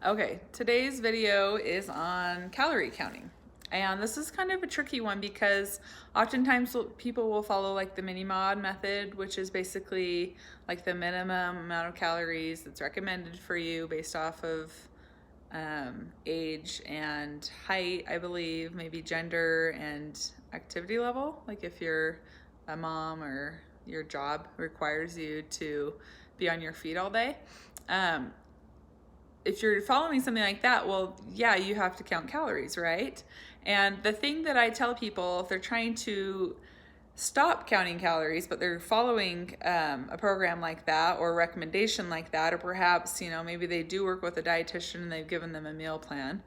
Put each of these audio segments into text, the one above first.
Okay, today's video is on calorie counting. And this is kind of a tricky one because oftentimes people will follow like the mini mod method, which is basically like the minimum amount of calories that's recommended for you based off of age and height, I believe, maybe gender and activity level. Like if you're a mom or your job requires you to be on your feet all day. If you're following something like that, well, yeah, you have to count calories, right? And the thing that I tell people, if they're trying to stop counting calories, but they're following a program like that or a recommendation like that, or perhaps, maybe they do work with a dietitian and they've given them a meal plan,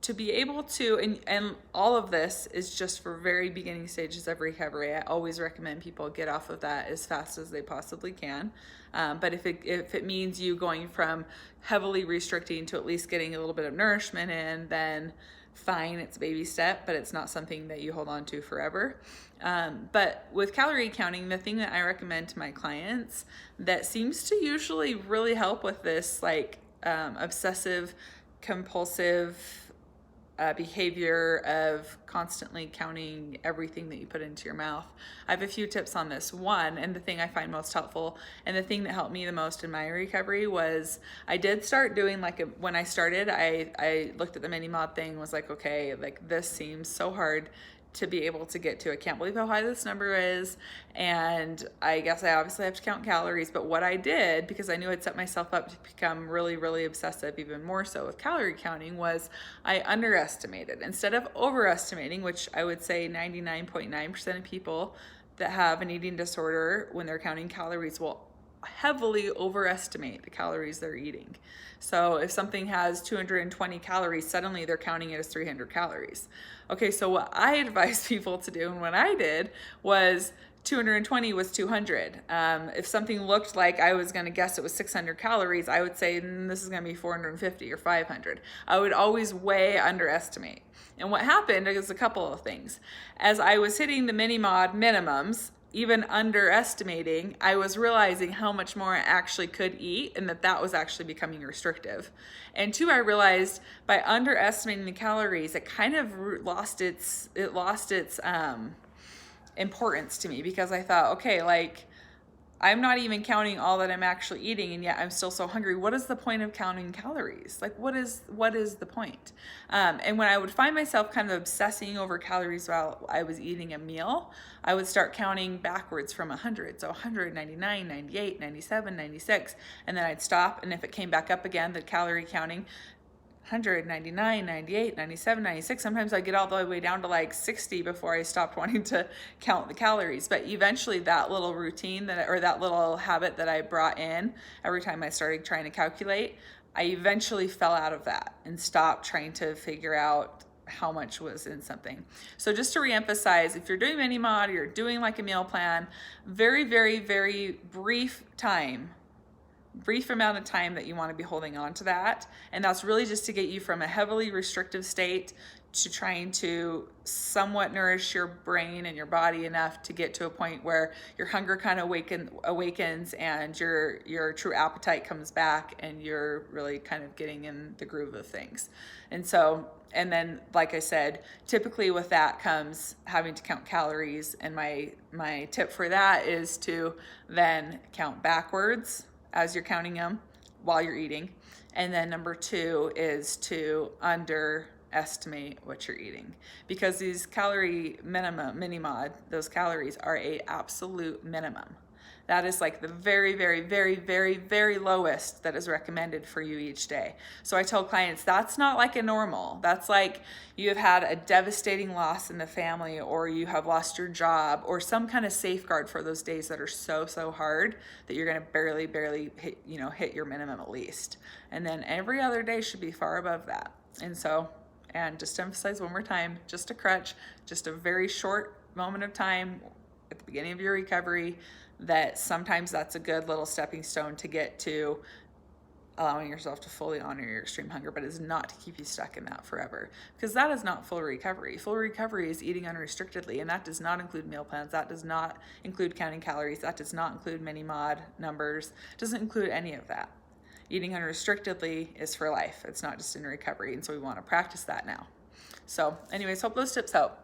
to be able to, and all of this is just for very beginning stages of recovery. I always recommend people get off of that as fast as they possibly can. But if it means you going from heavily restricting to at least getting a little bit of nourishment in, then fine, it's a baby step, but it's not something that you hold on to forever. But with calorie counting, the thing that I recommend to my clients that seems to usually really help with this, like obsessive compulsive behavior of constantly counting everything that you put into your mouth. I have a few tips on this. One, and the thing I find most helpful, and the thing that helped me the most in my recovery was I did start doing when I started, I looked at the mini mod thing, was like, okay, like this seems so hard to be able to get to. I can't believe how high this number is. And I guess I obviously have to count calories. But what I did, because I knew I'd set myself up to become really, really obsessive, even more so with calorie counting, was I underestimated instead of overestimating, which I would say 99.9% of people that have an eating disorder, when they're counting calories, will heavily overestimate the calories they're eating. So if something has 220 calories, suddenly they're counting it as 300 calories. Okay, so what I advise people to do, and what I did, was 220 was 200. If something looked like I was going to guess it was 600 calories, I would say this is going to be 450 or 500. I would always way underestimate. And what happened is a couple of things. As I was hitting the mini mod minimums, even underestimating, I was realizing how much more I actually could eat and that was actually becoming restrictive. And two, I realized by underestimating the calories, it kind of lost its importance to me, because I thought, okay, like I'm not even counting all that I'm actually eating, and yet I'm still so hungry. What is the point of counting calories? Like, what is the point? And when I would find myself kind of obsessing over calories while I was eating a meal, I would start counting backwards from 100. So 199, 98, 97, 96, and then I'd stop. And if it came back up again, the calorie counting, 100, 99, 98, 97, 96. Sometimes I get all the way down to like 60 before I stopped wanting to count the calories. But eventually that little routine that little habit that I brought in every time I started trying to calculate, I eventually fell out of that and stopped trying to figure out how much was in something. So just to reemphasize, if you're doing mini mod or you're doing like a meal plan, very, very, very brief amount of time that you want to be holding on to that. And that's really just to get you from a heavily restrictive state to trying to somewhat nourish your brain and your body enough to get to a point where your hunger kind of awakens and your true appetite comes back and you're really kind of getting in the groove of things. And then, like I said, typically with that comes having to count calories. And my tip for that is to then count backwards as you're counting them while you're eating. And then number two is to underestimate what you're eating, because these calorie mini mod, those calories are a absolute minimum. That is like the very, very, very, very, very lowest that is recommended for you each day. So I tell clients that's not like a normal. That's like you have had a devastating loss in the family, or you have lost your job, or some kind of safeguard for those days that are so, so hard that you're going to barely hit your minimum at least. And then every other day should be far above that. And just to emphasize one more time, just a crutch, just a very short moment of time at the beginning of your recovery, that sometimes that's a good little stepping stone to get to allowing yourself to fully honor your extreme hunger, but is not to keep you stuck in that forever, because that is not full recovery. Full recovery is eating unrestrictedly, and that does not include meal plans. That does not include counting calories. That does not include mini mod numbers. It doesn't include any of that. eating unrestrictedly is for life. It's not just in recovery. And so we want to practice that now. So anyways, hope those tips help.